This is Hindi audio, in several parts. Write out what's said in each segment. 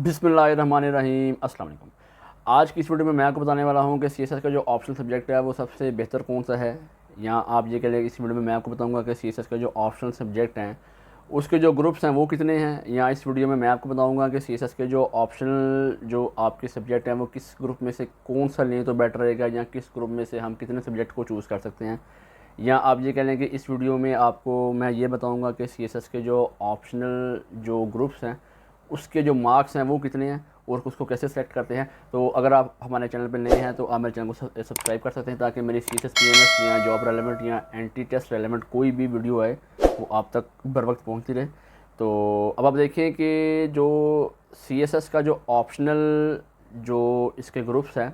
बिस्मिल्लाहिर्रहमानिर्रहीम अस्सलाम वालेकुम। आज की इस वीडियो में मैं आपको बताने वाला हूँ कि सीएसएस का जो ऑप्शनल सब्जेक्ट है वो सबसे बेहतर कौन सा है। या आप ये कह लें इस वीडियो में मैं आपको बताऊँगा कि सीएसएस का जो ऑप्शनल सब्जेक्ट हैं उसके जो ग्रुप्स हैं वो कितने हैं। या इस वीडियो में मैं आपको बताऊँगा कि सीएसएस के जो ऑप्शनल जो आपके सब्जेक्ट हैं वो किस ग्रुप में से कौन सा लें तो बेटर रहेगा, या किस ग्रुप में से हम कितने सब्जेक्ट को चूज़ कर सकते हैं। या आप ये कह लें कि इस वीडियो में आपको मैं ये बताऊंगा कि सीएसएस के जो ऑप्शनल जो ग्रुप्स हैं उसके जो मार्क्स हैं वो कितने हैं और उसको कैसे सेलेक्ट करते हैं। तो अगर आप हमारे चैनल पर नए हैं तो आप मेरे चैनल को सब्सक्राइब कर सकते हैं ताकि मेरी सीएसएस पीएमएस या जॉब रेलेवेंट या एंटी टेस्ट रेलेवेंट कोई भी वीडियो है वो आप तक बर वक्त पहुँचती रहे। तो अब आप देखें कि जो सीएसएस का जो ऑप्शनल जो इसके ग्रुप्स हैं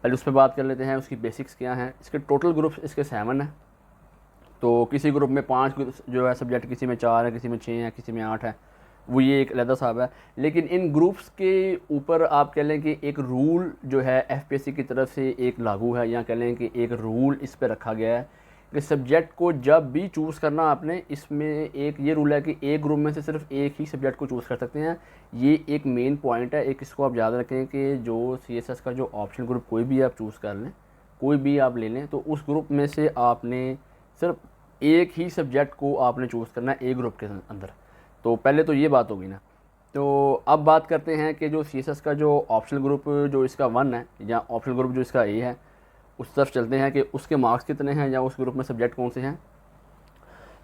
पहले उस पर बात कर लेते हैं, उसकी बेसिक्स क्या हैं। इसके टोटल ग्रुप्स इसके 7 हैं। तो किसी ग्रुप में 5 जो है सब्जेक्ट, किसी में 4 है, किसी में 6 है, किसी में 8 है, वो ये एक अलग साहब है। लेकिन इन ग्रुप्स के ऊपर आप कह लें कि एक रूल जो है एफपीएससी की तरफ से एक लागू है, या कह लें कि एक रूल इस पर रखा गया है कि सब्जेक्ट को जब भी चूज़ करना आपने, इसमें एक ये रूल है कि एक ग्रुप में से सिर्फ एक ही सब्जेक्ट को चूज़ कर सकते हैं। ये एक मेन पॉइंट है, एक इसको आप याद रखें कि जो सीएसएस का जो ऑप्शनल ग्रुप कोई भी आप चूज़ कर लें, कोई भी आप ले लें, तो उस ग्रुप में से आपने सिर्फ एक ही सब्जेक्ट को आपने चूज़ करना है एक ग्रुप के अंदर। तो पहले तो ये बात होगी ना। तो अब बात करते हैं कि जो सीएसएस का जो ऑप्शनल ग्रुप जो इसका 1 है, या ऑप्शनल ग्रुप जो इसका ए है, उस तरफ चलते हैं कि उसके मार्क्स कितने हैं या उस ग्रुप में सब्जेक्ट कौन से हैं।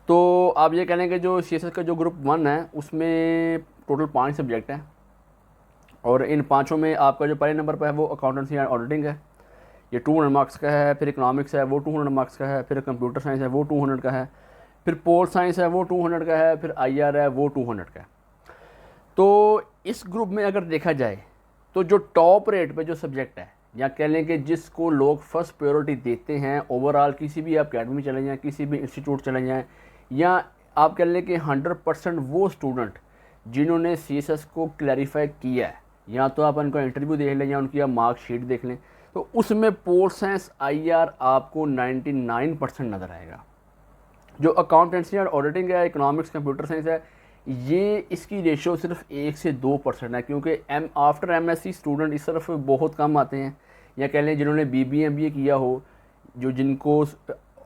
तो आप ये कह लें कि जो सीएसएस का जो ग्रुप 1 है उसमें टोटल 5 सब्जेक्ट हैं, और इन पाँचों में आपका जो पहले नंबर पर है वो अकाउंटेंसी एंड ऑडिटिंग है, ये 200 मार्क्स का है। फिर इकोनॉमिक्स है वो 200 मार्क्स का है। फिर कंप्यूटर साइंस है वो 200 का है। फिर पोल साइंस है वो 200 का है। फिर आईआर है वो 200 का है। तो इस ग्रुप में अगर देखा जाए तो जो टॉप रेट पे जो सब्जेक्ट है, या कह लें कि जिसको लोग फर्स्ट प्रायोरिटी देते हैं ओवरऑल, किसी भी आप अकेडमी चले जाएँ, किसी भी इंस्टीट्यूट चले जाएँ, या आप कह लें कि 100% वो स्टूडेंट जिन्होंने सीएसएस को क्लैरिफाई किया है, या तो आप उनका इंटरव्यू देख लें या उनकी आप मार्कशीट देख लें, तो उसमें पोल साइंस आईआर आपको 99% नज़र आएगा। जो अकाउंटेंसी और ऑडिटिंग है, इकोनॉमिक्स, कंप्यूटर साइंस है, ये इसकी रेशो सिर्फ 1 से 2% है, क्योंकि आफ्टर एमएससी स्टूडेंट इस तरफ बहुत कम आते हैं। या कह लें जिन्होंने बीबीए एमबीए किया हो, जो जिनको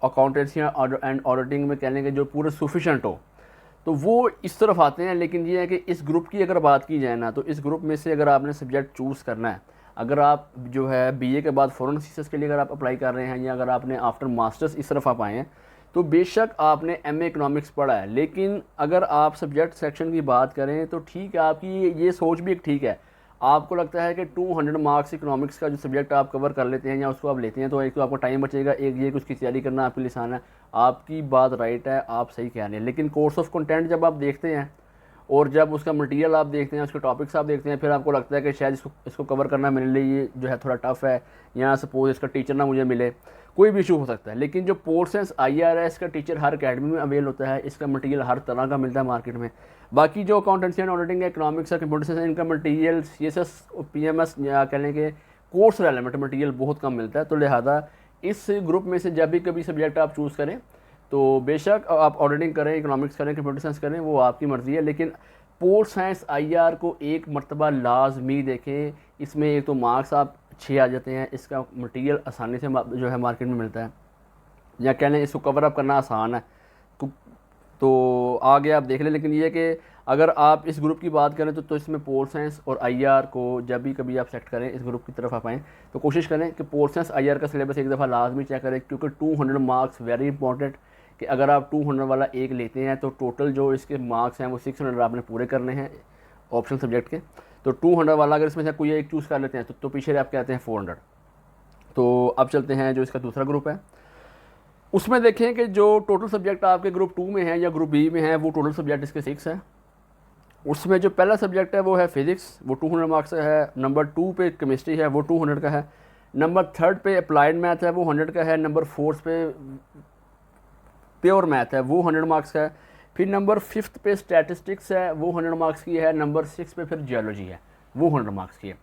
अकाउंटेंसी एंड ऑडिटिंग में कह लें कि जो पूरे सफिशेंट हो, तो वो इस तरफ आते हैं। लेकिन ये है कि इस ग्रुप की अगर बात की जाए ना, तो इस ग्रुप में से अगर आपने सब्जेक्ट चूज़ करना है, अगर आप जो है बीए के बाद फ़ौरन सीएसएस के लिए अगर आप अप्लाई कर रहे हैं, या अगर आपने आफ्टर मास्टर्स इस तरफ आप आए हैं, तो बेशक आपने एमए इकोनॉमिक्स पढ़ा है, लेकिन अगर आप सब्जेक्ट सेक्शन की बात करें तो ठीक है, आपकी ये सोच भी एक ठीक है। आपको लगता है कि 200 मार्क्स इकोनॉमिक्स का जो सब्जेक्ट आप कवर कर लेते हैं या उसको आप लेते हैं तो एक तो आपको टाइम बचेगा, एक ये कि उसकी तैयारी करना आपके लिए आसान है। आपकी बात राइट है, आप सही कह रहे हैं। लेकिन कोर्स ऑफ कंटेंट जब आप देखते हैं और जब उसका मटेरियल आप देखते हैं, उसके टॉपिक्स आप देखते हैं, फिर आपको लगता है कि शायद इसको कवर करना मेरे लिए ये जो है थोड़ा टफ है, या सपोज इसका टीचर ना मुझे मिले, कोई भी इशू हो सकता है। लेकिन जो पोल साइंस आईआर है, इसका टीचर हर अकेडमी में अवेल होता है, इसका मटेरियल हर तरह का मिलता है मार्केट में। बाकी जो अकाउंटेंसी एंड ऑडिटिंग है, इकोनॉमिक्स है, कंप्यूटर साइंस, इनका मटेरियल सीएसएस पीएमएस या कह लें कि कोर्स रेलेवेंट मटेरियल बहुत कम मिलता है। तो लिहाजा इस ग्रुप में से जब भी कभी सब्जेक्ट आप चूज़ करें तो बेशक आप ऑडिटिंग करें, इकोनॉमिक्स करें, कंप्यूटर साइंस करें, वो आपकी मर्ज़ी है। लेकिन पोल साइंस आईआर को एक मरतबा लाजमी देखें। इसमें एक तो मार्क्स आप 6 आ जाते हैं, इसका मटेरियल आसानी से जो है मार्केट में मिलता है, या कह लें इसको कवर अप करना आसान है। तो आगे आप देख लें। लेकिन ये कि अगर आप इस ग्रुप की बात करें तो इसमें पोल साइंस और आईआर को जब भी कभी आप सेलेक्ट करें, इस ग्रुप की तरफ आप आएँ, तो कोशिश करें कि पोल साइंस आईआर का सिलेबस एक दफ़ा लाजमी चेक करें, क्योंकि 200 मार्क्स वेरी इंपॉर्टेंट, कि अगर आप 200 वाला एक लेते हैं तो टोटल जो इसके मार्क्स हैं वो 600 आपने पूरे करने हैं ऑप्शनल सब्जेक्ट के। तो 200 वाला अगर इसमें से कोई एक चूज़ कर लेते हैं तो पीछे आप कहते हैं 400। तो अब चलते हैं जो इसका दूसरा ग्रुप है, उसमें देखें कि जो टोटल सब्जेक्ट आपके ग्रुप 2 में है या ग्रुप बी में है, वो टोटल सब्जेक्ट इसके 6 है। उसमें जो पहला सब्जेक्ट है वो है फिज़िक्स, वो 200 मार्क्स का है। नंबर 2 पे केमिस्ट्री है, वो 200 का है। नंबर 3 पे अप्लाइड मैथ है, वो 100 का है। नंबर 4 पे प्योर मैथ है, वो 100 मार्क्स का है। फिर नंबर 5 पे स्टैटिस्टिक्स है, वो 100 मार्क्स की है। नंबर 6 पे फिर जियोलॉजी है, वो 100 मार्क्स की है।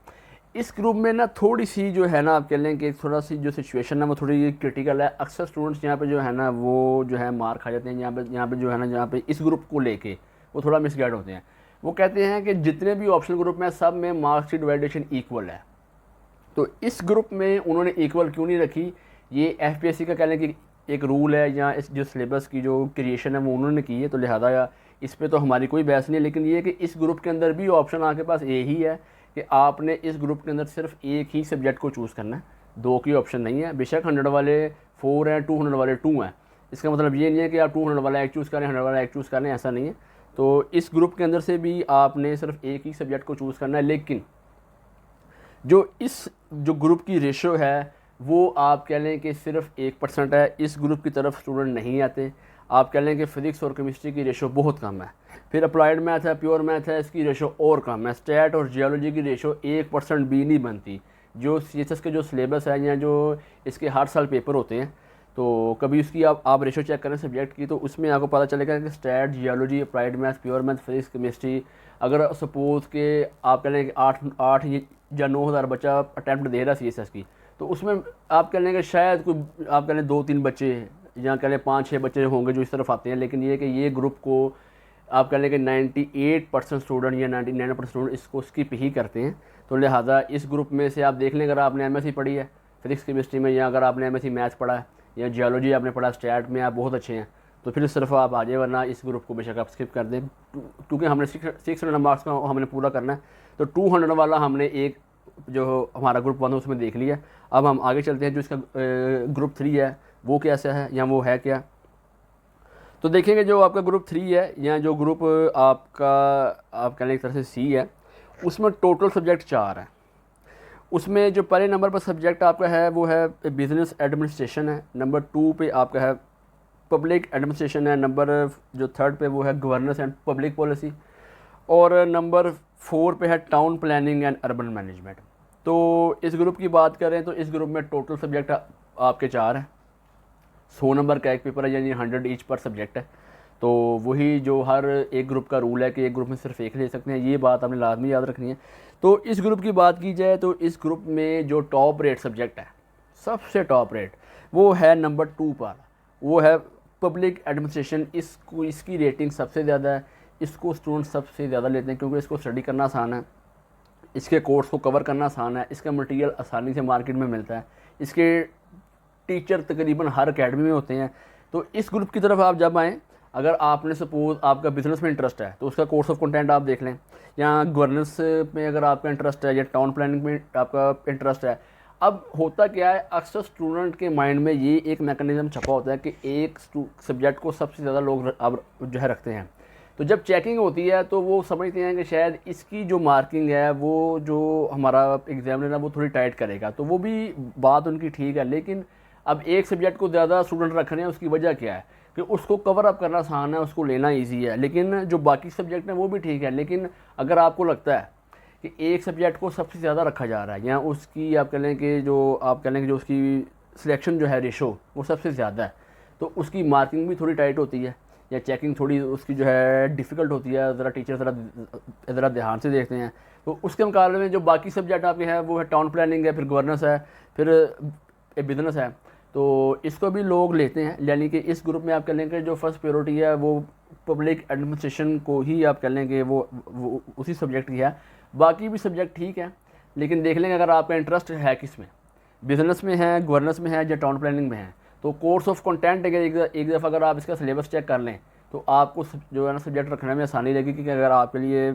इस ग्रुप में ना थोड़ी सी जो है ना आप कह लें कि थोड़ा सी जो सिचुएशन है वो थोड़ी क्रिटिकल है। अक्सर स्टूडेंट्स यहाँ पे जो है ना वो जो है मार खा जाते हैं, यहाँ पे जो है ना, जहाँ पे इस ग्रुप को लेके वो थोड़ा मिसगाइड होते हैं। वो कहते हैं कि जितने भी ऑप्शनल ग्रुप में सब में मार्क्स की डिवाइडेशन इक्वल है। तो इस ग्रुप में उन्होंने इक्वल क्यों नहीं रखी, ये एफपीएससी का कहने की एक रूल है, या इस जो सिलेबस की जो क्रिएशन है वो उन्होंने की है, तो लिहाजा इस पे तो हमारी कोई बहस नहीं है। लेकिन ये कि इस ग्रुप के अंदर भी ऑप्शन आपके पास यही है कि आपने इस ग्रुप के अंदर सिर्फ एक ही सब्जेक्ट को चूज़ करना है, 2 की ऑप्शन नहीं है। बेशक 100 वाले 4 हैं, 200 वाले 2 हैं, इसका मतलब ये नहीं है कि आप 200 वाला एक चूज़ करें, 100 वाला एक चूज़ करें, ऐसा नहीं है। तो इस ग्रुप के अंदर से भी आपने सिर्फ एक ही सब्जेक्ट को चूज़ करना है। लेकिन जो ग्रुप की रेशो है वो आप कह लें कि सिर्फ 1% है, इस ग्रुप की तरफ स्टूडेंट नहीं आते। आप कह लें कि फ़िज़िक्स और केमिस्ट्री की रेशो बहुत कम है, फिर अप्लाइड मैथ है, प्योर मैथ है, इसकी रेशो और कम है। स्टैट और जियोलॉजी की रेशो 1% भी नहीं बनती। जो सीएसएस के जो सिलेबस है या जो इसके हर साल पेपर होते हैं, तो कभी उसकी आप रेशो चेक करें सब्जेक्ट की, तो उसमें आपको पता चलेगा कि stat, geology, applied math, pure math, physics, chemistry, अगर सपोज़ के आप कह लें कि 8 या 9,000 बच्चा अटैम्प्ट दे रहा है सीएसएस की, तो उसमें आप कह लें कि शायद कोई आप कह लें 2-3 बच्चे या कह लें 5-6 बच्चे होंगे जो इस तरफ आते हैं। लेकिन ये कि ये ग्रुप को आप कह लें कि 98% स्टूडेंट या 99% स्टूडेंट इसको स्किप ही करते हैं। तो लिहाजा इस ग्रुप में से आप देख लें, अगर आपने एमएससी पढ़ी है फिजिक्स केमिस्ट्री में, या अगर आपने एमएससी मैथ्स पढ़ा है या जियोलॉजी आपने पढ़ा, स्टैट में आप बहुत अच्छे हैं, तो फिर सिर्फ आप आ जाए, वरना इस ग्रुप को बेशक आप स्किप कर दें, क्योंकि हमने 600 मार्क्स का हमने पूरा करना है। तो 200 वाला हमने एक जो हमारा ग्रुप 1 है उसमें देख लिया। अब हम आगे चलते हैं, जो इसका ग्रुप 3 है वो कैसा है या वो है क्या। तो देखेंगे जो आपका ग्रुप 3 है या जो ग्रुप आपका आप कह लें एक तरह से सी है, उसमें टोटल सब्जेक्ट 4 है। उसमें जो पहले नंबर पर सब्जेक्ट आपका है वो है बिज़नेस एडमिनिस्ट्रेशन है, नंबर 2 पे आपका है पब्लिक एडमिनिस्ट्रेशन है, नंबर जो 3rd पे वो है गवर्नेंस एंड पब्लिक पॉलिसी, और नंबर 4 पे है town planning and urban management. तो इस ग्रुप की बात करें तो इस ग्रुप में टोटल सब्जेक्ट आपके 4 हैं। 100 नंबर का एक पेपर है, यानी 100 ईच पर सब्जेक्ट है। तो वही जो हर एक ग्रुप का रूल है कि एक ग्रुप में सिर्फ एक ले सकते हैं, ये बात आपने लाजमी याद रखनी है। तो इस ग्रुप की बात की जाए तो इस ग्रुप में जो टॉप रेट सब्जेक्ट है, सबसे टॉप रेट, वो है नंबर 2 पर, वो है पब्लिक एडमिनिस्ट्रेशन। इसकी रेटिंग सबसे ज़्यादा है, इसको स्टूडेंट सबसे ज़्यादा लेते हैं क्योंकि इसको स्टडी करना आसान है, इसके कोर्स को कवर करना आसान है, इसका मटेरियल आसानी से मार्केट में मिलता है, इसके टीचर तकरीबन हर अकेडमी में होते हैं। तो इस ग्रुप की तरफ आप जब आएँ, अगर आपने सपोज़ आपका बिज़नेस में इंटरेस्ट है तो उसका कोर्स ऑफ कंटेंट आप देख लें, या गवर्नेंस में अगर आपका इंटरेस्ट है, या टाउन प्लानिंग में आपका इंटरेस्ट है। अब होता क्या है, अक्सर स्टूडेंट के माइंड में ये एक मैकेनिज़्म छपा होता है कि एक सब्जेक्ट को सबसे ज़्यादा लोग अब जो है रखते हैं। तो जब चेकिंग होती है तो वो समझते हैं कि शायद इसकी जो मार्किंग है वो जो हमारा एग्जामिनर है वो थोड़ी टाइट करेगा, तो वो भी बात उनकी ठीक है। लेकिन अब एक सब्जेक्ट को ज़्यादा स्टूडेंट रख रहे हैं, उसकी वजह क्या है कि उसको कवर अप करना आसान है, उसको लेना ईजी है। लेकिन जो बाकी सब्जेक्ट हैं वो भी ठीक है, लेकिन अगर आपको लगता है कि एक सब्जेक्ट को सबसे ज़्यादा रखा जा रहा है, या उसकी आप कह लें कि जो उसकी सिलेक्शन जो है रेशो वो सबसे ज़्यादा है, तो उसकी मार्किंग भी थोड़ी टाइट होती है, या चेकिंग थोड़ी उसकी जो है डिफ़िकल्ट होती है, ज़रा टीचर ज़रा ध्यान से देखते हैं। तो उसके मुकाबले में जो बाकी सब्जेक्ट आपके हैं वो है टाउन प्लानिंग है, फिर गवर्नेंस है, फिर बिज़नेस है, तो इसको भी लोग लेते हैं। यानी कि इस ग्रुप में आप कह लें कि जो फर्स्ट प्रायोरिटी है वो पब्लिक एडमिनिस्ट्रेशन को ही आप कह लें कि वो उसी सब्जेक्ट की है। बाकी भी सब्जेक्ट ठीक है, लेकिन देख लेंगे अगर आपका इंटरेस्ट है किस में, बिज़नेस में है, गवर्नेंस में है, या टाउन प्लानिंग में है, तो कोर्स ऑफ कंटेंट एक दफ़ा अगर आप इसका सिलेबस चेक कर लें तो आपको जो है ना सब्जेक्ट रखने में आसानी लगेगी। कि अगर आपके लिए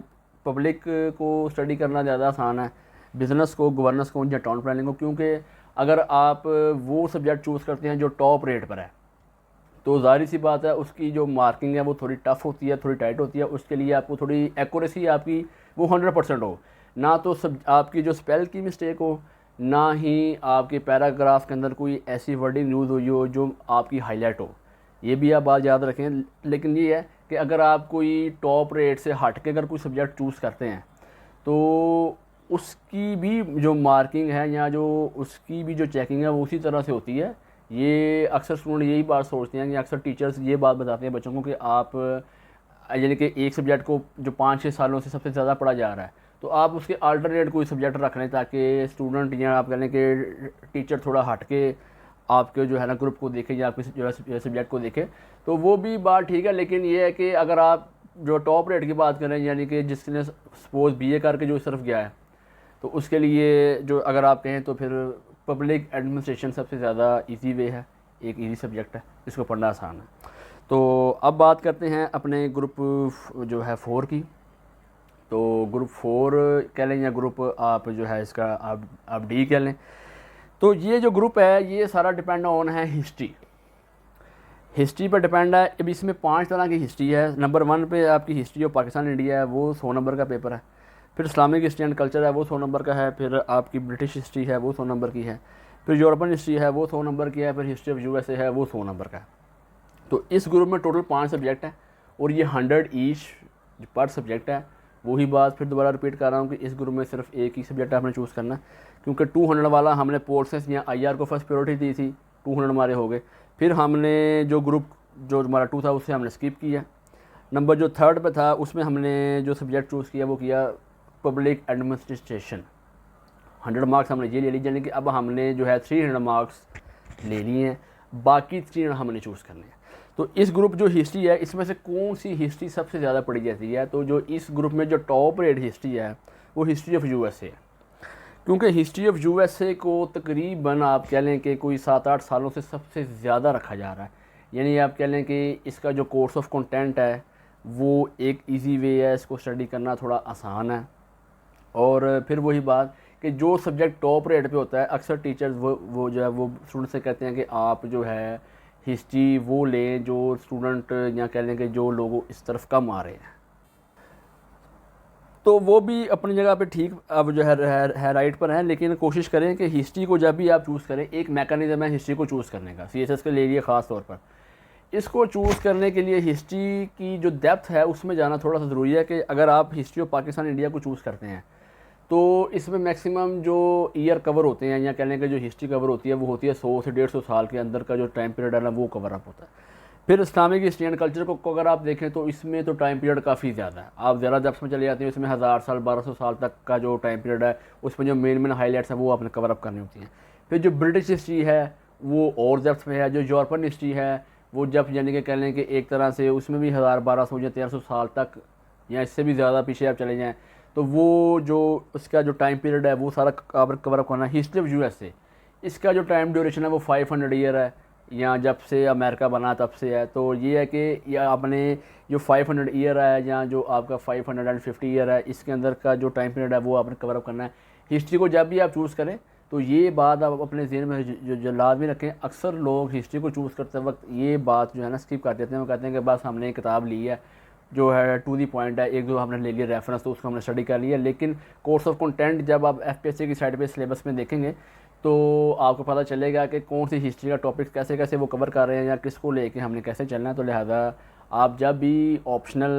पब्लिक को स्टडी करना ज़्यादा आसान है, बिज़नेस को, गवर्नेंस को या टाउन प्लानिंग को, क्योंकि अगर आप वो सब्जेक्ट चूज़ करते हैं जो टॉप रेट पर है तो ज़ाहिर सी बात है उसकी जो मार्किंग है वो थोड़ी टफ़ होती है, थोड़ी टाइट होती है। उसके लिए आपको थोड़ी एक्यूरेसी आपकी वो 100% हो, ना तो आपकी जो स्पेल की मिस्टेक हो, ना ही आपके पैराग्राफ के अंदर कोई ऐसी वर्डिंग यूज़ हुई हो जो आपकी हाईलाइट हो। ये भी आप बात याद रखें। लेकिन ये है कि अगर आप कोई टॉप रेट से हट के अगर कोई सब्जेक्ट चूज़ करते हैं तो उसकी भी जो मार्किंग है या जो उसकी भी जो चेकिंग है वो उसी तरह से होती है। ये अक्सर स्टूडेंट यही बात सोचते हैं कि अक्सर टीचर्स ये बात बताते हैं बच्चों को कि आप यानी कि एक सब्जेक्ट को जो 5-6 सालों से सबसे ज़्यादा पढ़ा जा रहा है तो आप उसके अल्टरनेट कोई सब्जेक्ट रख लें, ताकि स्टूडेंट या आप कह लें कि टीचर थोड़ा हट के आपके जो है ना ग्रुप को देखे या आपके जो है सब्जेक्ट को देखे। तो वो भी बात ठीक है, लेकिन ये है कि अगर आप जो टॉप रेट की बात करें, यानी कि जिसने सपोज़ बीए करके जो इस तरफ गया है, तो उसके लिए जो अगर आप कहें तो फिर पब्लिक एडमिनिस्ट्रेशन सबसे ज़्यादा इजी वे है, एक इजी सब्जेक्ट है, इसको पढ़ना आसान है। तो अब बात करते हैं अपने ग्रुप जो है 4 की। तो ग्रुप 4 कह लें या ग्रुप आप जो है इसका आप डी कह लें। तो ये जो ग्रुप है ये सारा डिपेंड ऑन है हिस्ट्री पर डिपेंड है। अब इसमें 5 तरह की हिस्ट्री है। नंबर 1 पे आपकी हिस्ट्री ऑफ पाकिस्तान इंडिया है, वो 100 नंबर का पेपर है। फिर इस्लामिक हिस्ट्री एंड कल्चर है, वो 100 नंबर का है। फिर आपकी ब्रिटिश हिस्ट्री है, वो 100 नंबर की है। फिर यूरोपियन हिस्ट्री है, वो 100 नंबर की है। फिर हिस्ट्री ऑफ यूएसए है, वो 100 नंबर का है। तो इस ग्रुप में टोटल 5 सब्जेक्ट है और ये 100 ईच पर सब्जेक्ट है। वही बात फिर दोबारा रिपीट कर रहा हूँ कि इस ग्रुप में सिर्फ एक ही सब्जेक्ट आपने चूज़ करना है, क्योंकि 200 वाला हमने पोल साइंस या आईआर को फर्स्ट प्रायोरिटी दी थी, 200 हमारे हो गए। फिर हमने जो ग्रुप जो हमारा 2 था उससे हमने स्किप किया। नंबर जो 3rd पे था उसमें हमने जो सब्जेक्ट चूज़ किया वो किया पब्लिक एडमिनिस्ट्रेशन। 100 मार्क्स हमने ये ले ली, यानी कि अब हमने जो है 300 मार्क्स ले लिए हैं, बाकी 300 हमने चूज़ करने हैं। तो इस ग्रुप जो हिस्ट्री है इसमें से कौन सी हिस्ट्री सबसे ज़्यादा पढ़ी जाती है? तो जो इस ग्रुप में जो टॉप रेट हिस्ट्री है वो हिस्ट्री ऑफ यूएसए है, क्योंकि हिस्ट्री ऑफ यूएसए को तकरीबन आप कह लें कि कोई 7-8 सालों से सबसे ज़्यादा रखा जा रहा है। यानी आप कह लें कि इसका जो कोर्स ऑफ कंटेंट है वो एक इजी वे है, इसको स्टडी करना थोड़ा आसान है। और फिर वही बात कि जो सब्जेक्ट टॉप रेट पे होता है अक्सर टीचर्स वो जो है वो स्टूडेंट से कहते हैं कि आप जो है हिस्ट्री वो लें जो स्टूडेंट या कह लें कि जो लोग इस तरफ कम आ रहे हैं। तो वो भी अपनी जगह पे ठीक अब जो है राइट पर है, लेकिन कोशिश करें कि हिस्ट्री को जब भी आप चूज़ करें, एक मैकेनिज़्म है हिस्ट्री को चूज़ करने का सीएसएस के लिए ख़ास तौर पर। इसको चूज़ करने के लिए हिस्ट्री की जो डेप्थ है उसमें जाना थोड़ा सा ज़रूरी है कि अगर आप हिस्ट्री ऑफ पाकिस्तान इंडिया को चूज़ करते हैं तो इसमें मैक्सिमम जो ईयर कवर होते हैं या कहने के जो हिस्ट्री कवर होती है वो होती है 100 से 150 साल के अंदर का जो टाइम पीरियड है ना वो कवर अप होता है। फिर इस्लामिक हिस्ट्री एंड कल्चर को अगर आप देखें तो इसमें तो टाइम पीरियड काफ़ी ज़्यादा है, आप ज़्यादा डेप्थ में चले जाते हैं। इसमें 1000 साल 1200 साल तक का जो टाइम पीरियड है उसमें जो मेन हाईलाइट्स हैं वो आपने कवर अप करनी होती हैं। फिर जो ब्रिटिश हिस्ट्री है वो और डेप्थ में है। जो यूरोपियन हिस्ट्री है वो जब यानी कि कह लें कि एक तरह से उसमें भी 1000-1200 या 1300 साल तक या इससे भी ज़्यादा पीछे आप चले जाएँ तो वो जो उसका जो टाइम पीरियड है वो सारा कवर अप करना है। हिस्ट्री ऑफ यूएसए इसका जो टाइम ड्यूरेशन है वो 500 ईयर है, या जब से अमेरिका बना तब से है। तो ये है कि या आपने जो 500 ईयर है या जो आपका 550 ईयर है इसके अंदर का जो टाइम पीरियड है वो आपने कवर अप करना है। हिस्ट्री को जब भी आप चूज़ करें तो ये बात आप अपने ज़हन में जो लाजमी रखें। अक्सर लोग हिस्ट्री को चूज़ करते वक्त ये बात जो है ना स्किप कर देते हैं। वो कहते हैं कि बस हमने किताब ली है जो है टू दी पॉइंट है, एक दो हमने ले लिया रेफरेंस तो उसको हमने स्टडी कर लिया। लेकिन कोर्स ऑफ कंटेंट जब आप एफपीएससी की साइड पे सिलेबस में देखेंगे तो आपको पता चलेगा कि कौन सी हिस्ट्री का टॉपिक कैसे कैसे वो कवर कर रहे हैं या किसको लेके हमने कैसे चलना है। तो लिहाजा आप जब भी ऑप्शनल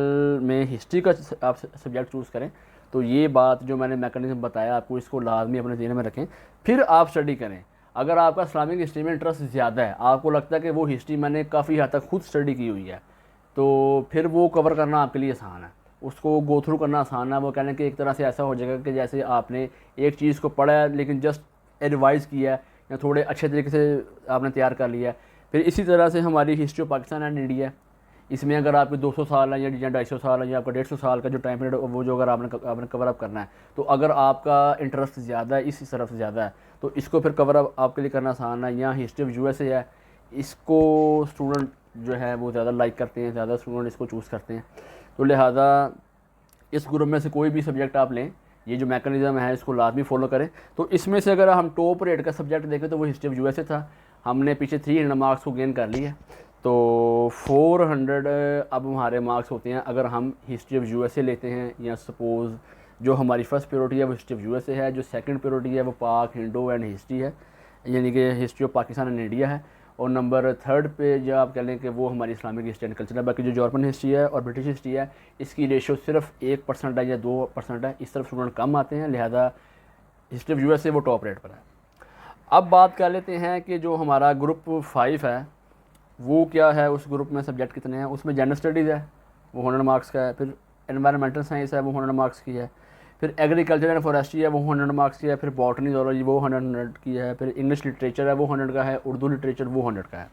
में हिस्ट्री का आप सब्जेक्ट चूज़ करें तो ये बात जो मैंने मैकेनिज्म बताया आपको इसको लाजमी अपने ज़हन में रखें, फिर आप स्टडी करें। अगर आपका इस्लामिक हिस्ट्री में इंटरेस्ट ज़्यादा है, आपको लगता है कि वो हिस्ट्री मैंने काफ़ी हद तक खुद स्टडी की हुई है, तो फिर वो कवर करना आपके लिए आसान है, उसको गो थ्रू करना आसान है। वो कहने कि एक तरह से ऐसा हो जाएगा कि जैसे आपने एक चीज़ को पढ़ा है लेकिन जस्ट रिवाइज़ किया है या थोड़े अच्छे तरीके से आपने तैयार कर लिया है। फिर इसी तरह से हमारी history of Pakistan and India, इसमें अगर आपके 200 साल है या 250 साल है या आपका 150 साल का जो टाइम पीरियड वो जो अगर आपने कवर अप करना है, तो अगर आपका इंटरेस्ट ज़्यादा है इस तरफ ज़्यादा है तो इसको फिर कवर अप आपके लिए करना आसान है। या हिस्ट्री ऑफ यूएसए है, इसको स्टूडेंट जो है वो ज़्यादा लाइक करते हैं, ज़्यादा स्टूडेंट इसको चूज़ करते हैं। तो लिहाजा इस ग्रुप में से कोई भी सब्जेक्ट आप लें, ये जो मैकेनिज़्म है इसको लाजमी फॉलो करें। तो इसमें से अगर हम टॉप रेट का सब्जेक्ट देखें तो वो हिस्ट्री ऑफ यूएसए था। हमने पीछे 300 मार्क्स को गेन कर लिया, तो 400 अब हमारे मार्क्स होते हैं अगर हम हिस्ट्री ऑफ यूएसए लेते हैं। या सपोज़ जो हमारी फर्स्ट प्रायोरिटी है वो हिस्ट्री ऑफ यूएसए है, जो सेकंड प्रायोरिटी है वो पाक हिंदू एंड हिस्ट्री है, यानी कि history of Pakistan and India है। और नंबर 3rd पे जो आप कह लें कि वो हमारी इस्लामिक हिस्ट्री एंड कल्चर है। बाकी जो यूरोपियन हिस्ट्री है और ब्रिटिश हिस्ट्री है इसकी रेशो सिर्फ 1% है या 2% है, इस तरफ स्टूडेंट कम आते हैं, लिहाजा हिस्ट्री ऑफ यूएसए वो टॉप रेट पर है। अब बात कर लेते हैं कि जो हमारा ग्रुप 5 है वो क्या है, उस ग्रुप में सब्जेक्ट कितने हैं। उसमें जनरल स्टडीज़ है वो 100 मार्क्स का है, फिर एनवायरमेंटल साइंस है वो 100 मार्क्स की है, फिर एग्रीकल्चर एंड फॉरेस्ट्री है वो 100 मार्क्स की है, फिर बॉटनी ज़ूलॉजी वो 100 की है, फिर इंग्लिश लिटरेचर है वो 100 का है, उर्दू लिटरेचर वो 100 का है।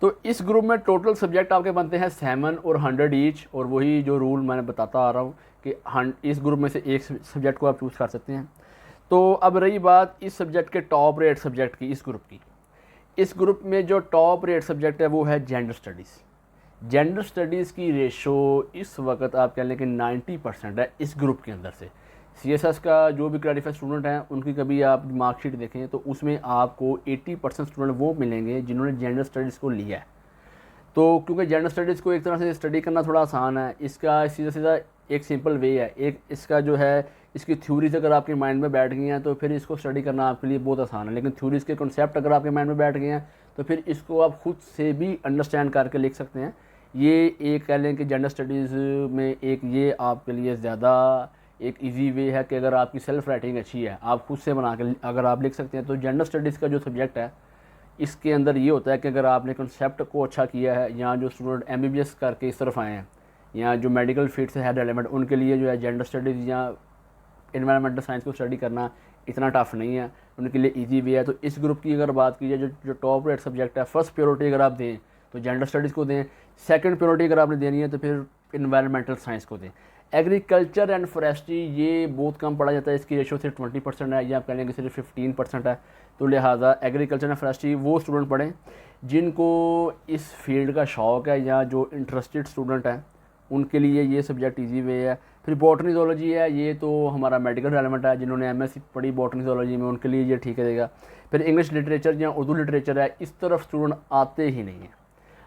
तो इस ग्रुप में टोटल सब्जेक्ट आपके बनते हैं 7 और 100 ईच, और वही जो रूल मैंने बताता आ रहा हूँ कि इस ग्रुप में से एक सब्जेक्ट को आप चूज़ कर सकते हैं। तो अब रही बात इस सब्जेक्ट के टॉप रेट सब्जेक्ट की, इस ग्रुप की। इस ग्रुप में जो टॉप रेट सब्जेक्ट है वो है जेंडर स्टडीज़। जेंडर स्टडीज़ की रेशो इस वक्त आप कह लें कि 90% है इस ग्रुप के अंदर से। सीएसएस का जो भी क्वालिफाइड स्टूडेंट हैं उनकी कभी आप मार्कशीट देखें तो उसमें आपको 80% स्टूडेंट वो मिलेंगे जिन्होंने जेंडर स्टडीज़ को लिया है। तो क्योंकि जेंडर स्टडीज़ को एक तरह से स्टडी करना थोड़ा आसान है, इसका सीधा सीधा एक सिंपल वे है, एक इसका जो है इसकी थ्योरीज अगर आपके माइंड में बैठ गई हैं तो फिर इसको स्टडी करना आपके लिए बहुत आसान है। लेकिन थ्योरीज के कॉन्सेप्ट अगर आपके माइंड में बैठ गए हैं तो फिर इसको आप खुद से भी अंडरस्टैंड करके लिख सकते हैं। ये एक कह लें कि जेंडर स्टडीज़ में एक ये आपके लिए ज़्यादा एक इजी वे है कि अगर आपकी सेल्फ राइटिंग अच्छी है, आप खुद से बना के अगर आप लिख सकते हैं। तो जेंडर स्टडीज़ का जो सब्जेक्ट है इसके अंदर ये होता है कि अगर आपने कॉन्सेप्ट को अच्छा किया है, या जो स्टूडेंट एमबीबीएस करके इस तरफ आए हैं या जो मेडिकल फील्ड से है रेलेवेंट, उनके लिए जो है जेंडर स्टडीज़ या एनवायरमेंटल साइंस को स्टडी करना इतना टफ नहीं है, उनके लिए इजी वे है। तो इस ग्रुप की अगर बात की जाए, जो टॉप रेट सब्जेक्ट है, फर्स्ट प्रायोरिटी अगर आप दें तो जेंडर स्टडीज़ को दें, सेकंड प्रायोरिटी अगर आपने देनी है तो फिर एनवायरमेंटल साइंस को दें। एग्रीकल्चर एंड फॉरेस्ट्री ये बहुत कम पढ़ा जाता है, इसकी रेशो सिर्फ 20% है, या आप कह लेंगे सिर्फ 15% है। तो लिहाजा एग्रीकल्चर एंड फॉरेस्ट्री वो स्टूडेंट पढ़ें जिनको इस फील्ड का शौक़ है या जो इंटरेस्टेड स्टूडेंट हैं, उनके लिए ये सब्जेक्ट इजी वे है। फिर बॉटनी ज़ूलॉजी है, ये तो हमारा मेडिकल रेलेवेंट है, जिन्होंने एमएससी पढ़ी बॉटनी ज़ूलॉजी में उनके लिए ये ठीक रहेगा। फिर इंग्लिश लिटरेचर या उर्दू लिटरेचर है, इस तरफ स्टूडेंट आते ही नहीं हैं।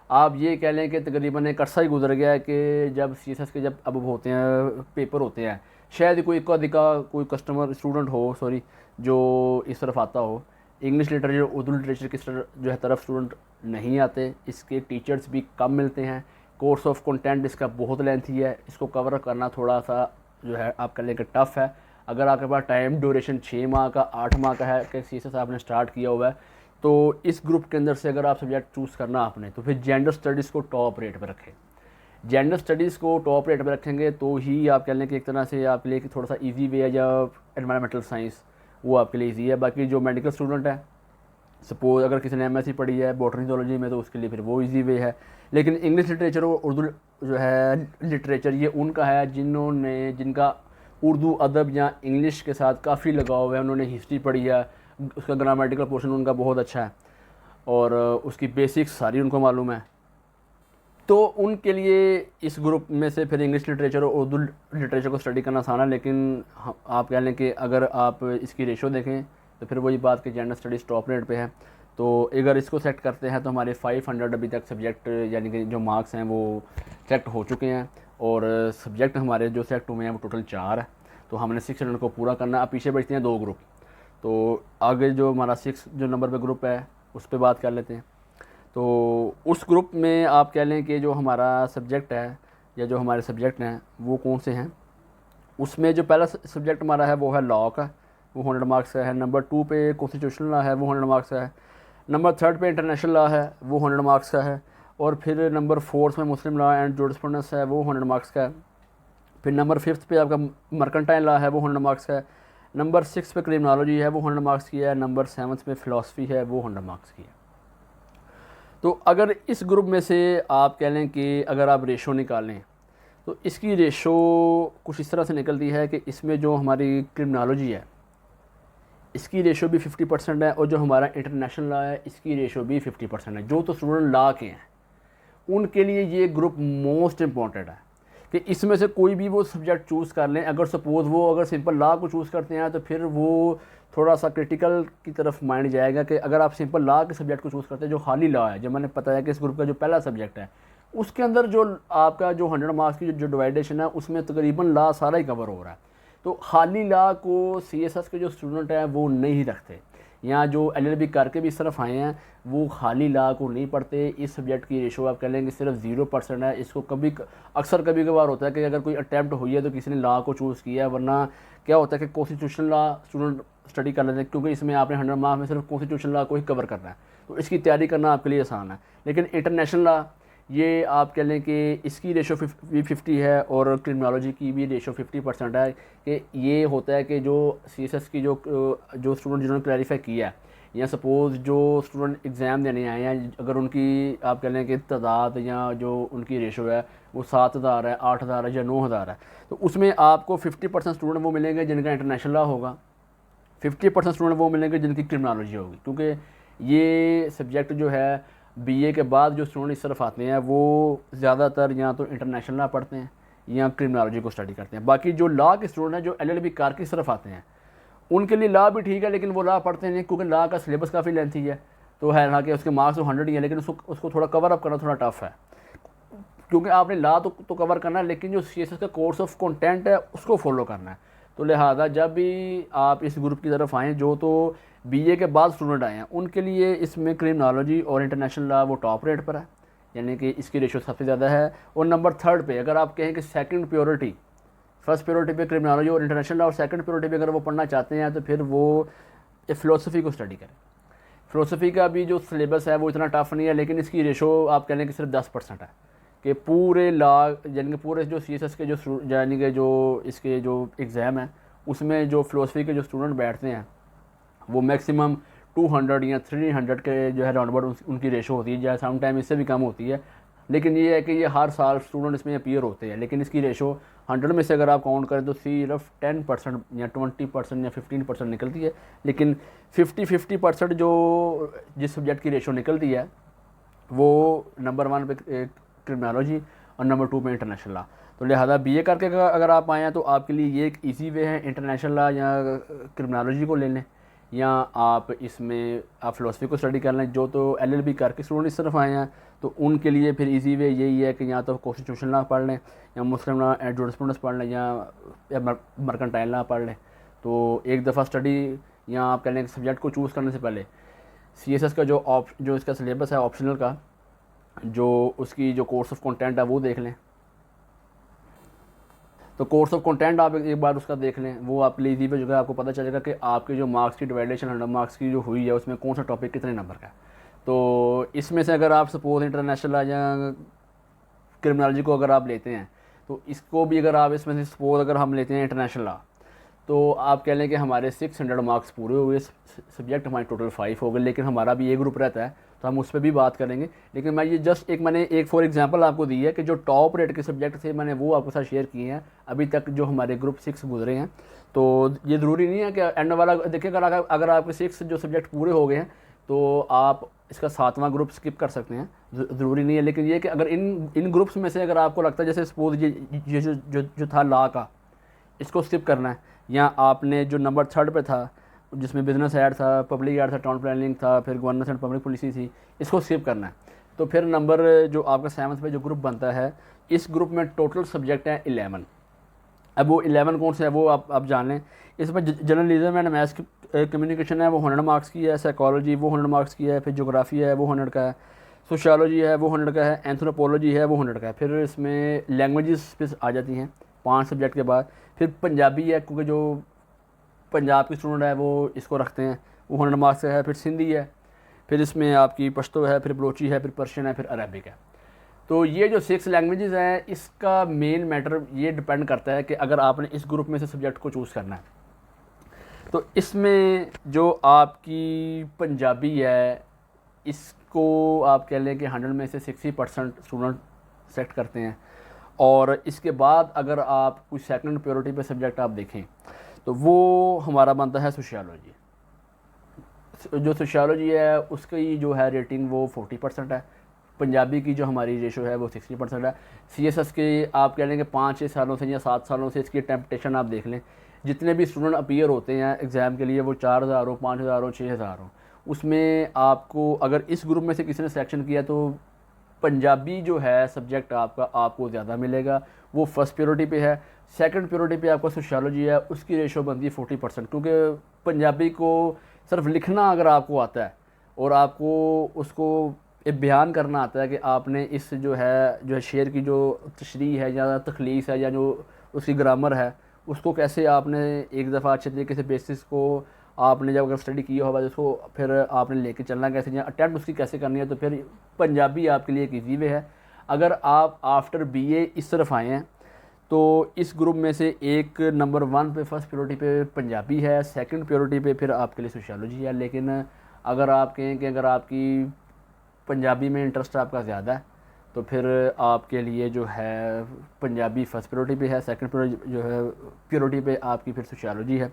आप ये कह लें कि तकरीबन एक अर्सा ही गुजर गया है कि जब सीएसएस के जब अब होते हैं पेपर होते हैं, शायद कोई इक्का दिक्का कोई कस्टमर स्टूडेंट हो जो इस तरफ आता हो। इंग्लिश लिटरेचर उर्दू लिटरेचर की जो है तरफ स्टूडेंट नहीं आते, इसके टीचर्स भी कम मिलते हैं, कोर्स ऑफ कंटेंट इसका बहुत लेंथी है, इसको कवर करना थोड़ा सा जो है आप कह लें कि टफ़ है। अगर आपके पास टाइम ड्यूरेशन 6 माह का 8 माह का है कि सीएसएस आपने स्टार्ट किया हुआ है, तो इस ग्रुप के अंदर से अगर आप सब्जेक्ट चूज़ करना आपने तो फिर जेंडर स्टडीज़ को टॉप रेट पर रखें। जेंडर स्टडीज़ को टॉप रेट पर रखेंगे तो ही आप कह लें कि एक तरह से आपके लिए थोड़ा सा इजी वे है, या एनवायरमेंटल साइंस वो आपके लिए इजी है। बाकी जो मेडिकल स्टूडेंट है, सपोज अगर किसी ने एमएससी पढ़ी है बॉटनी ज़ूलॉजी में, तो उसके लिए फिर वो इजी वे है। लेकिन इंग्लिश लिटरेचर और उर्दू जो है लिटरेचर ये उनका है जिनका उर्दू अदब या इंग्लिश के साथ काफ़ी लगाव है, उन्होंने हिस्ट्री पढ़ी है, उसका ग्रामेटिकल पोर्शन उनका बहुत अच्छा है और उसकी बेसिक्स सारी उनको मालूम है। तो उनके लिए इस ग्रुप में से फिर इंग्लिश लिटरेचर और उर्दू लिटरेचर को स्टडी करना आसान है। लेकिन आप कह लें कि अगर आप इसकी रेशो देखें तो फिर वही बात कि जेंडर स्टडीज़ टॉप रेट पे है। तो अगर इसको सेलेक्ट करते हैं तो हमारे 500 अभी तक सब्जेक्ट यानी कि जो मार्क्स हैं वो सेलेक्ट हो चुके हैं, और सब्जेक्ट हमारे जो सेलेक्ट हुए हैं वो टोटल 4 है। तो हमने 600 को पूरा करना है। अब पीछे बचते हैं 2 ग्रुप, तो आगे जो हमारा 6 जो नंबर पे ग्रुप है उस पर बात कर लेते हैं। तो उस ग्रुप में आप कह लें कि जो हमारा सब्जेक्ट है या जो हमारे सब्जेक्ट हैं वो कौन से हैं। उसमें जो पहला सब्जेक्ट हमारा है वो है लॉ का, वो 100 मार्क्स का है। नंबर 2 पे कॉन्स्टिट्यूशनल लॉ है, वो 100 मार्क्स का है। नंबर 3 पे इंटरनेशनल लॉ है, वो 100 मार्क्स का है। और फिर नंबर 4 में मुस्लिम लॉ एंड जूरिस्प्रूडेंस है, वो 100 मार्क्स का है। फिर नंबर 5 पे आपका मर्केंटाइल लॉ है, वो 100 मार्क्स का है। नंबर 6 पे क्रिमिनोलॉजी है, वो 100 मार्क्स की है। नंबर 7 पे फ़िलासफ़ी है, वो 100 मार्क्स की है। तो अगर इस ग्रुप में से आप कह लें कि अगर आप रेशो निकालें तो इसकी रेशो कुछ इस तरह से निकलती है कि इसमें जो हमारी क्रिमिनोलॉजी है इसकी रेशो भी 50% है, और जो हमारा इंटरनेशनल लॉ है इसकी रेशो भी 50% है। जो तो स्टूडेंट लॉ के हैं उनके लिए ये ग्रुप मोस्ट इम्पॉर्टेंट है कि इसमें से कोई भी वो सब्जेक्ट चूज़ कर लें। अगर सपोज़ वो अगर सिंपल लॉ को चूज़ करते हैं तो फिर वो थोड़ा सा क्रिटिकल की तरफ माइंड जाएगा कि अगर आप सिंपल लॉ के सब्जेक्ट को चूज़ करते हैं जो खाली लॉ है, जो मैंने बताया कि इस ग्रुप का जो पहला सब्जेक्ट है उसके अंदर जो आपका जो 100 मार्क्स की जो डिवाइडेशन है उसमें तकरीबन लॉ सारा ही कवर हो रहा है। तो खाली लॉ को सीएसएस के जो स्टूडेंट हैं वो नहीं रखते, या जो एलएलबी करके भी इस तरफ आए हैं वो खाली लॉ को नहीं पढ़ते। इस सब्जेक्ट की रेशो आप कह लेंगे सिर्फ 0% है। इसको अक्सर कभी कभार होता है कि अगर कोई अटैम्प्ट हुई है तो किसी ने लॉ को चूज़ किया है, वरना क्या होता है कि कॉन्स्टिट्यूशनल लॉ स्टूडेंट स्टडी कर लेते हैं क्योंकि इसमें आपने 100 मार्क्स में सिर्फ कॉन्स्टिट्यूशनल लॉ को ही कवर करना है, तो इसकी तैयारी करना आपके लिए आसान है। लेकिन इंटरनेशनल लॉ ये आप कह लें कि इसकी रेशो 50 है, और क्रिमिनोलॉजी की भी रेशो 50% है। कि ये होता है कि जो सीएसएस की जो स्टूडेंट जिन्होंने क्लैरिफाई किया है या सपोज़ जो स्टूडेंट एग्ज़ाम देने आए हैं, अगर उनकी आप कह लें कि तादाद या जो उनकी रेशो है वो 7,000 है, 8,000 है या 9,000 है, तो उसमें आपको 50% स्टूडेंट वो मिलेंगे जिनका इंटरनेशनल लॉ होगा, 50% स्टूडेंट वो मिलेंगे जिनकी क्रिमिनोलॉजी होगी। क्योंकि ये सब्जेक्ट जो है बीए के बाद जो स्टूडेंट इस तरफ आते हैं वो ज़्यादातर या तो इंटरनेशनल लॉ पढ़ते हैं या क्रिमिनोलॉजी को स्टडी करते हैं। बाकी जो लॉ के स्टूडेंट हैं जो एलएलबी कार की तरफ आते हैं, उनके लिए लॉ भी ठीक है, लेकिन वो लॉ पढ़ते नहीं क्योंकि लॉ का सिलेबस काफ़ी लेंथी है। तो है हालांकि उसके मार्क्स तो 100 ही है, लेकिन उसको थोड़ा कवर अप करना थोड़ा टफ है, क्योंकि आपने लॉ तो कवर करना है, लेकिन जो सीएसएस का कोर्स ऑफ कंटेंट है उसको फॉलो करना है। तो लिहाजा जब भी आप इस ग्रुप की तरफ आएँ, जो तो बीए के बाद स्टूडेंट आए हैं, उनके लिए इसमें क्रिमिनोलॉजी और इंटरनेशनल लॉ वो टॉप रेट पर है, यानी कि इसकी रेशो सबसे ज़्यादा है। और नंबर 3 पे अगर आप कहें कि सेकंड प्रायोरिटी, फर्स्ट प्रायोरिटी पे क्रिमिनोलॉजी और इंटरनेशनल लॉ और सेकंड प्रायोरिटी पे अगर वो पढ़ना चाहते हैं तो फिर वो फ़िलोसफी को स्टडी करें। फ़िलोसफी का भी जो सिलेबस है वो इतना टफ नहीं है, लेकिन इसकी रेशो आप कह लें कि सिर्फ 10% है कि पूरे लॉ यानी कि पूरे जो सीएसएस के जो यानी कि जो इसके जो एग्ज़ाम है उसमें जो फ़िलोसफी के जो स्टूडेंट बैठते हैं वो मैक्सिमम 200 या 300 के जो है राउंड अबाउट उनकी रेशो होती है, या सम टाइम इससे भी कम होती है। लेकिन ये है कि ये हर साल स्टूडेंट इसमें अपीयर होते हैं, लेकिन इसकी रेशो 100 में से अगर आप काउंट करें तो सिर्फ 10% या 20% या 15% निकलती है। लेकिन 50% जो जिस सब्जेक्ट की रेशो निकलती है वो नंबर 1 पे क्रिमिनोलॉजी और नंबर 2 पे इंटरनेशनल लॉ। तो लिहाजा बीए करके अगर आप आए हैं तो आपके लिए ये एक ईजी वे है, इंटरनेशनल लॉ या क्रिमिनोलॉजी को ले लें, या आप इसमें आप फ़िलोसफी को स्टडी कर लें। जो तो एलएलबी करके स्टूडेंट इस तरफ आए हैं तो उनके लिए फिर इजी वे यही है कि या तो कॉन्स्टिट्यूशन लॉ पढ़ लें, या मुस्लिम लॉ एंड जूरिस्प्रूडेंस पढ़ लें, या मर्केंटाइल लॉ पढ़ लें। तो एक दफ़ा स्टडी या आप कह लें सब्जेक्ट को चूज़ करने से पहले सीएसएस का जो इसका सिलेबस है ऑप्शनल का, जो उसकी जो कोर्स ऑफ कंटेंट है वो देख लें। तो कोर्स ऑफ कंटेंट आप एक बार उसका देख लें, वो आप लिए इजी पे जो है आपको पता चलेगा कि आपके जो मार्क्स की डिवाइडेशन 100 मार्क्स की जो हुई है उसमें कौन सा टॉपिक कितने नंबर का है। तो इसमें से अगर आप सपोज इंटरनेशनल या क्रिमिनोलॉजी को अगर आप लेते हैं तो इसको भी अगर आप इसमें से सपोज अगर हम लेते हैं इंटरनेशनल लॉ, तो आप कह लें कि हमारे 600 मार्क्स पूरे हुए, सब्जेक्ट हमारे टोटल 5 हो गए, लेकिन हमारा भी ये ग्रुप रहता है तो हम उस पर भी बात करेंगे। लेकिन मैं ये जस्ट मैंने एक फॉर एग्जांपल आपको दी है कि जो टॉप रेट के सब्जेक्ट थे मैंने वो आपके साथ शेयर किए हैं अभी तक जो हमारे ग्रुप 6 गुजरे हैं। तो ये ज़रूरी नहीं है कि एंड वाला देखिए, अगर आपके 6 जो सब्जेक्ट पूरे हो गए हैं तो आप इसका 7वां ग्रुप स्किप कर सकते हैं, ज़रूरी नहीं है। लेकिन ये कि अगर इन ग्रुप्स में से अगर आपको लगता है जैसे सपोज ये जो था लॉ का, इसको स्किप करना है, या आपने जो नंबर 3 पे था जिसमें बिजनेस ऐड था, पब्लिक ऐड था, टाउन प्लानिंग था, फिर गवर्नेंस एंड पब्लिक पॉलिसी थी, इसको स्किप करना है, तो फिर नंबर जो आपका 7th पे जो ग्रुप बनता है, इस ग्रुप में टोटल सब्जेक्ट हैं 11। अब वो 11 कौन से है वो आप जान लें। इसमें जर्नलिज्म एंड मैथ कम्युनिकेशन है वो 100 मार्क्स की है, साइकोलॉजी वो 100 मार्क्स की है, फिर जोग्राफी है वो 100 का है, सोशियोलॉजी है वो 100 का है, एंथ्रोपोलॉजी है वो 100 का है। फिर इसमें लैंग्वेजेस पे आ जाती हैं 5 सब्जेक्ट के बाद। फिर पंजाबी है, क्योंकि जो पंजाब के स्टूडेंट है वो इसको रखते हैं, वो 100 मार्क्स का है। फिर सिंधी है, फिर इसमें आपकी पश्तो है, फिर बलोची है, फिर पर्शियन है, फिर अरबिक है। तो ये जो 6 लैंग्वेजेस हैं इसका मेन मैटर ये डिपेंड करता है कि अगर आपने इस ग्रुप में से सब्जेक्ट को चूज़ करना है तो इसमें जो आपकी पंजाबी है इसको आप कह लें कि 100 में से 60% स्टूडेंट सेलेक्ट करते हैं। और इसके बाद अगर आप कोई सेकंड प्रायोरिटी पे सब्जेक्ट आप देखें तो वो हमारा बनता है सोशियोलॉजी। जो सोशियोलॉजी है उसकी जो है रेटिंग वो 40% है, पंजाबी की जो हमारी रेशो है वो 60% है। सीएसएस के आप कह लेंगे 5-6 सालों से या 7 सालों से इसकी टेम्पटेशन आप देख लें, जितने भी स्टूडेंट अपीयर होते हैं एग्ज़ाम के लिए वो 4000 हो, 5000 हो, 6000 हो, उसमें आपको अगर इस ग्रुप में से किसी ने सिलेक्शन किया तो पंजाबी जो है सब्जेक्ट आपको ज़्यादा मिलेगा, वो फर्स्ट प्रायोरिटी पे है। सेकंड प्रायोरिटी पे आपको सोशियोलॉजी है, उसकी रेशो बनती है 40%, क्योंकि पंजाबी को सिर्फ लिखना अगर आपको आता है और आपको उसको एक बयान करना आता है कि आपने इस जो है शेर की जो तशरीह है या तखलीस है या जो उसकी ग्रामर है उसको कैसे आपने एक दफ़ा अच्छे तरीके से बेसिस को आपने जब अगर स्टडी किया होगा उसको फिर आपने लेके चलना कैसे या अटैम्प्ट उसकी कैसे करनी है, तो फिर पंजाबी आपके लिए एक ईजी वे है। अगर आप आफ्टर बीए इस तरफ आए हैं तो इस ग्रुप में से एक नंबर 1 पे फर्स्ट प्रायोरिटी पे पंजाबी है, सेकंड प्रायोरिटी पे फिर आपके लिए सोशियोलॉजी है। लेकिन अगर आप कहें कि अगर आपकी पंजाबी में इंटरेस्ट आपका ज़्यादा है तो फिर आपके लिए जो है पंजाबी फर्स्ट प्रायोरिटी पे है, सेकंड जो है प्रायोरिटी पे आपकी फिर सोशियोलॉजी है।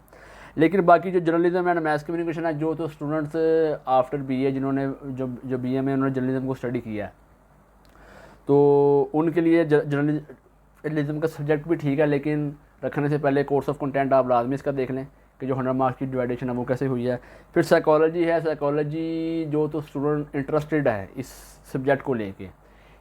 लेकिन बाकी जो जर्नलिज्म एंड मैस कम्युनिकेशन है, जो तो स्टूडेंट्स आफ्टर बीए जिन्होंने जो बीए में उन्होंने जर्नलिज्म को स्टडी किया है, तो उनके लिए जर्नलिज्म का सब्जेक्ट भी ठीक है, लेकिन रखने से पहले कोर्स ऑफ कंटेंट आप लाजमी इसका देख लें कि जो 100 मार्क्स की डिवाइडेशन है वो कैसे हुई है। फिर साइकोलॉजी है, साइकोलॉजी जो तो स्टूडेंट इंटरेस्टेड है इस सब्जेक्ट को लेके,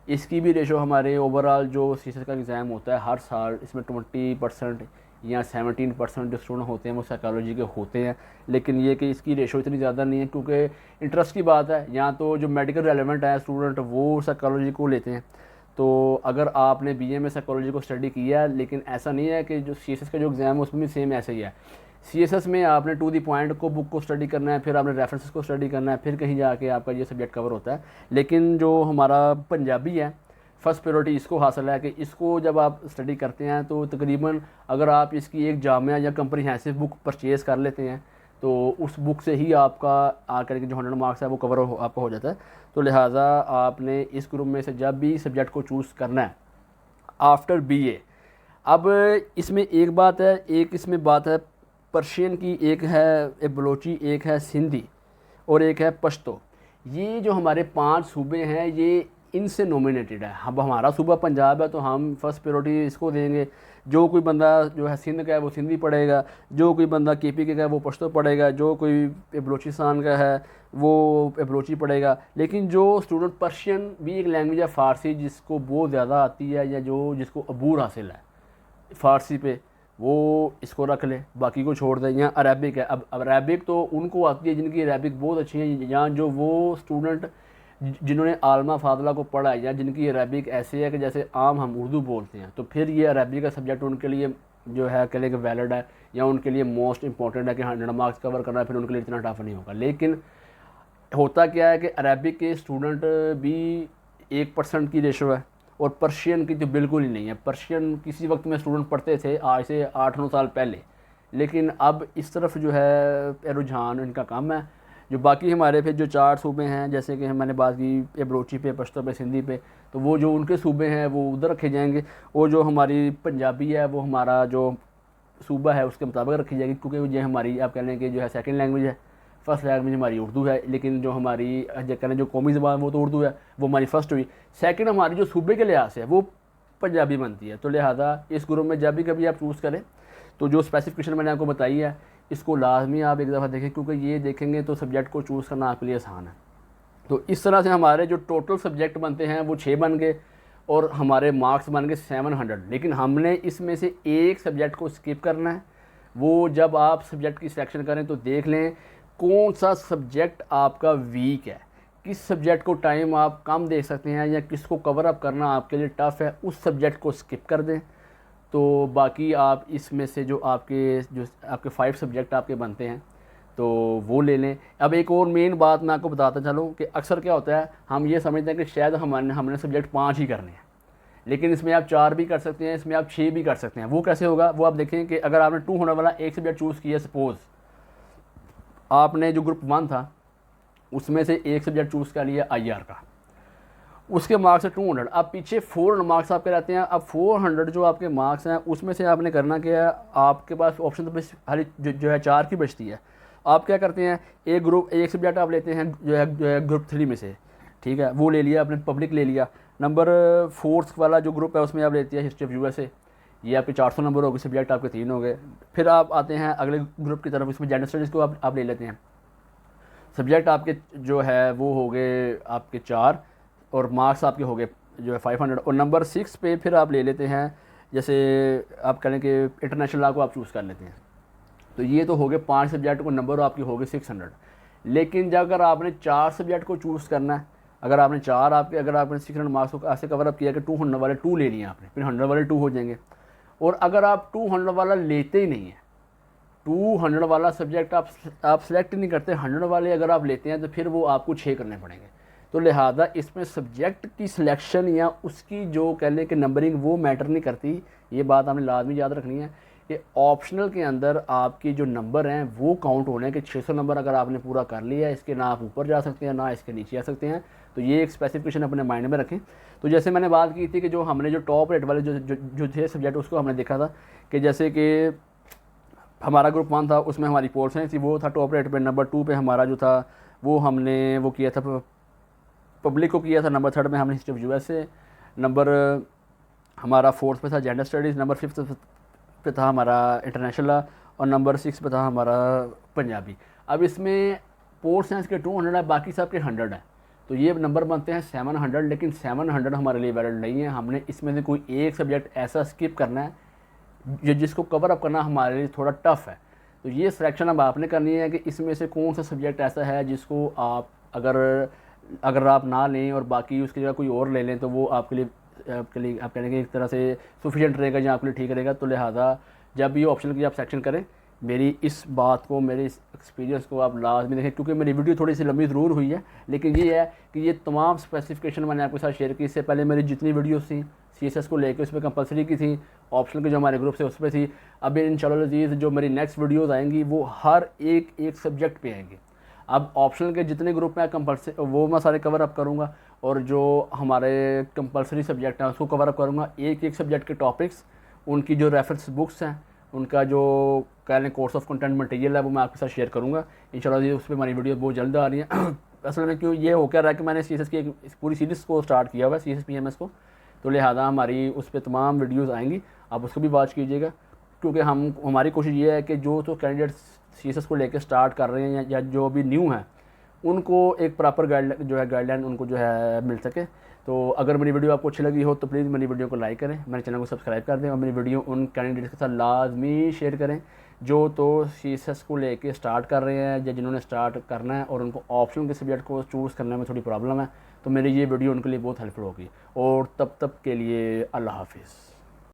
इसकी भी रेशो हमारे ओवरऑल जो सीएसएस का एग्ज़ाम होता है हर साल, इसमें 20% या 17% जो स्टूडेंट होते हैं वो साइकोलॉजी के होते हैं। लेकिन ये कि इसकी रेशो इतनी ज़्यादा नहीं है, क्योंकि इंटरेस्ट की बात है, या तो जो मेडिकल रेलेवेंट है स्टूडेंट वो साइकोलॉजी को लेते हैं। तो अगर आपने बीए में साइकोलॉजी को स्टडी किया है, लेकिन ऐसा नहीं है कि जो सीएसएस का जो एग्ज़ाम है उसमें भी सेम ऐसे ही है। सीएसएस में आपने टू दी पॉइंट को बुक को स्टडी करना है, फिर आपने रेफरेंसेस को स्टडी करना है, फिर कहीं जाके आपका ये सब्जेक्ट कवर होता है। लेकिन जो हमारा पंजाबी है, फ़र्स्ट प्रायोरिटी इसको हासिल है कि इसको जब आप स्टडी करते हैं तो तकरीबन अगर आप इसकी एक जामिया या कंप्रीहेंसिव बुक परचेज़ कर लेते हैं तो उस बुक से ही आपका आकर के जो 100 मार्क्स है वो कवर आपका हो जाता है। तो लिहाजा आपने इस ग्रुप में से जब भी सब्जेक्ट को चूज़ करना है आफ्टर बीए, अब इसमें एक बात है, एक इसमें बात है पर्शियन की, एक है बलोची, एक है सिंधी और एक है पश्तो। ये जो हमारे 5 सूबे हैं ये इनसे नॉमिनेटेड है। अब हमारा सूबा पंजाब है तो हम फर्स्ट प्रायोरिटी इसको देंगे। जो कोई बंदा जो है सिंध का है वो सिंधी पढ़ेगा, जो कोई बंदा केपी के का है वो पश्तो पढ़ेगा, जो कोई बलोचिस्तान का है वो बलोची पढ़ेगा। लेकिन जो स्टूडेंट पर्शियन भी एक लैंग्वेज है फ़ारसी जिसको बहुत ज़्यादा आती है या जो जिसको अबूर हासिल है फ़ारसी पे, वो इसको रख ले, बाकी को छोड़ दें। या अरबिक है, अब अरबिक तो उनको आती है जिनकी अरबिक बहुत अच्छी है, या जो वो स्टूडेंट जिन्होंने आलमा फादला को पढ़ा है या जिनकी अरबिक ऐसे है कि जैसे आम हम उर्दू बोलते हैं, तो फिर ये अरबिक का सब्जेक्ट उनके लिए जो है कह लें कि वैलिड है या उनके लिए मोस्ट इंपॉर्टेंट है कि 100 मार्क्स कवर करना है, फिर उनके लिए इतना टफ नहीं होगा। लेकिन होता क्या है कि अरबिक के स्टूडेंट भी 1% की रेशो है और पर्शियन की तो बिल्कुल ही नहीं है। पर्शियन किसी वक्त में स्टूडेंट पढ़ते थे आज से 8-9 साल पहले, लेकिन अब इस तरफ जो है रुझान इनका कम है। जो बाकी हमारे फिर जो 4 सूबे हैं, जैसे कि मैंने बात की बलोची पे, पश्तो पे, सिंधी पे, तो वो जो उनके सूबे हैं वो उधर रखे जाएंगे, और जो हमारी पंजाबी है वो हमारा जो सूबा है उसके मुताबिक रखी जाएगी, क्योंकि ये हमारी आप कह लें कि जो है सेकंड लैंग्वेज है। फर्स्ट लैंग्वेज हमारी उर्दू है, लेकिन जो हमारी कह लें जो कौमी ज़बान वो तो उर्दू है, वो हमारी फर्स्ट हुई। सेकंड हमारी जो सूबे के लिहाज से है वो पंजाबी बनती है। तो लिहाजा इस ग्रुप में जब भी कभी आप चूज़ करें तो जो स्पेसिफिकेशन मैंने आपको बताई है इसको लाजमी आप एक दफ़ा देखें, क्योंकि ये देखेंगे तो सब्जेक्ट को चूज़ करना आपके लिए आसान है। तो इस तरह से हमारे जो टोटल सब्जेक्ट बनते हैं वो 6 बन गए और हमारे मार्क्स बन गए 700। लेकिन हमने इसमें से एक सब्जेक्ट को स्किप करना है। वो जब आप सब्जेक्ट की सिलेक्शन करें तो देख लें कौन सा सब्जेक्ट आपका वीक है, किस सब्जेक्ट को टाइम आप कम दे सकते हैं या किसको कवर अप करना आपके लिए टफ़ है, उस सब्जेक्ट को स्किप कर दें। तो बाकी आप इसमें से जो आपके 5 सब्जेक्ट आपके बनते हैं तो वो ले लें। अब एक और मेन बात मैं आपको बताता चलूँ कि अक्सर क्या होता है, हम ये समझते हैं कि शायद हमने सब्जेक्ट 5 ही करने हैं, लेकिन इसमें आप 4 भी कर सकते हैं, इसमें आप 6 भी कर सकते हैं। वो कैसे होगा वो आप देखें कि अगर आपने 2 होने वाला एक सब्जेक्ट चूज़ किया, सपोज़ आपने जो ग्रुप 1 था उसमें से एक सब्जेक्ट चूज़ कर लिया IR का, उसके मार्क्स है 200। अब पीछे 400 मार्क्स आपके रहते हैं। अब 400 जो आपके मार्क्स हैं उसमें से आपने करना क्या है, आपके पास ऑप्शन तो बस हरी जो है 4 की बचती है। आप क्या करते हैं, एक सब्जेक्ट आप लेते हैं जो है ग्रुप 3 में से, ठीक है, वो ले लिया आपने, पब्लिक ले लिया। नंबर 4 वाला जो ग्रुप है उसमें आप लेते हैं हिस्ट्री ऑफ USA, ये आपके 400 नंबर हो गए, सब्जेक्ट आपके 3 हो गए। फिर आप आते हैं अगले ग्रुप की तरफ, इसमें जेंडर स्टडीज़ को आप ले लेते हैं, सब्जेक्ट आपके जो है वो हो गए आपके 4 और मार्क्स आपके हो गए जो है 500। और नंबर 6 पे फिर आप ले लेते हैं, जैसे आप कहें कि इंटरनेशनल लॉ को आप चूज़ कर लेते हैं। तो ये तो हो गए 5 सब्जेक्ट को, नंबर आपके हो गए 600। लेकिन जब अगर आपने 4 सब्जेक्ट को चूज़ करना है, अगर आपने 600 मार्क्स को ऐसे कवर अप किया कि 200 वाले 2 ले लिए आपने, फिर 100 वाले 2 हो जाएंगे। और अगर आप 200 वाला लेते ही नहीं है, 200 वाला सब्जेक्ट आप सेलेक्ट नहीं करते, 100 वाले अगर आप लेते हैं तो फिर वो आपको 6 करने पड़ेंगे। तो लिहाजा इसमें सब्जेक्ट की सिलेक्शन या उसकी जो कह लें कि नंबरिंग वो मैटर नहीं करती, ये बात आपने लाजमी याद रखनी है कि ऑप्शनल के अंदर आपकी जो नंबर हैं वो काउंट होने के 600 नंबर अगर आपने पूरा कर लिया है, इसके ना आप ऊपर जा सकते हैं ना इसके नीचे आ सकते हैं। तो ये एक स्पेसिफिकेशन अपने माइंड में रखें। तो जैसे मैंने बात की थी कि जो हमने जो टॉप रेट वाले जो थे सब्जेक्ट उसको हमने देखा था कि जैसे कि हमारा ग्रुप 1 था, उसमें हमारी पोल साइंस थी, वो था टॉप रेट पे। नंबर 2 पे हमारा जो था वो हमने वो किया था पब्लिक को किया था। नंबर 3 में हमने हिस्ट्री ऑफ यूएसए। नंबर हमारा 4th पे था जेंडर स्टडीज़। नंबर 5th पे था हमारा इंटरनेशनल लॉ। और नंबर 6 पे था हमारा पंजाबी। अब इसमें पोल साइंस के 200 है, बाकी सब के 100 है, तो ये नंबर बनते हैं 700। लेकिन 700 हमारे लिए वैलिड नहीं है। हमने इसमें से कोई एक सब्जेक्ट ऐसा स्किप करना है जिसको कवर अप करना हमारे लिए थोड़ा टफ़ है। तो ये सिलेक्शन अब आपने करनी है कि इसमें से कौन सा सब्जेक्ट ऐसा है जिसको आप अगर आप ना लें और बाकी उसकी जगह कोई और ले लें तो वो आपके लिए आप कहने के एक तरह से सफिशिएंट रहेगा या आपके लिए ठीक रहेगा। तो लिहाजा जब भी ऑप्शनल की आप सेक्शन करें, मेरी इस बात को, मेरे इस एक्सपीरियंस को आप लाजमी देखें, क्योंकि मेरी वीडियो थोड़ी सी लंबी ज़रूर हुई है, लेकिन ये है कि ये तमाम स्पेसिफिकेशन मैंने आपके साथ शेयर की। इससे पहले मेरी जितनी वीडियोस थी CSS को लेकर उसमें कंपलसरी की थी, ऑप्शनल के जो हमारे ग्रुप से उस पर थी। अब इंशाल्लाह अज़ीज़ जो मेरी नेक्स्ट वीडियोज़ आएंगी वो हर एक सब्जेक्ट पे आएंगी। अब ऑप्शनल के जितने ग्रुप में कंपलसरी वो मैं सारे कवर अप करूँगा, और जो हमारे कंपलसरी सब्जेक्ट हैं उसको कवर अप करूँगा। एक सब्जेक्ट के टॉपिक्स, उनकी जो रेफरेंस बुक्स हैं, उनका जो कह लें कोर्स ऑफ कंटेंट मटेरियल है, वो मैं आपके साथ शेयर करूँगा इंशाल्लाह। उस पर हमारी वीडियो बहुत जल्द आ रही है। असल में क्यों ये हो क्या रहा है कि मैंने CSS की एक पूरी सीरीज़ को स्टार्ट किया हुआ है, CSS PMS को, तो लिहाजा हमारी उस पर तमाम वीडियोज़ आएंगी, आप उसको भी वॉच कीजिएगा। क्योंकि हमारी कोशिश ये है कि जो तो कैंडिडेट्स CSS को लेकर स्टार्ट कर रहे हैं या जो अभी न्यू हैं, उनको एक प्रॉपर गाइडलाइन उनको जो है मिल सके। तो अगर मेरी वीडियो आपको अच्छी लगी हो तो प्लीज़ मेरी वीडियो को लाइक करें, मेरे चैनल को सब्सक्राइब कर दें, और मेरी वीडियो उन कैंडिडेट्स के साथ लाजमी शेयर करें जो तो CSS को लेके स्टार्ट कर रहे हैं या जिन्होंने स्टार्ट करना है और उनको ऑप्शनल के सब्जेक्ट को चूज़ करने में थोड़ी प्रॉब्लम है। तो मेरी ये वीडियो उनके लिए बहुत हेल्पफुल होगी। और तब के लिए अल्लाह हाफिज़।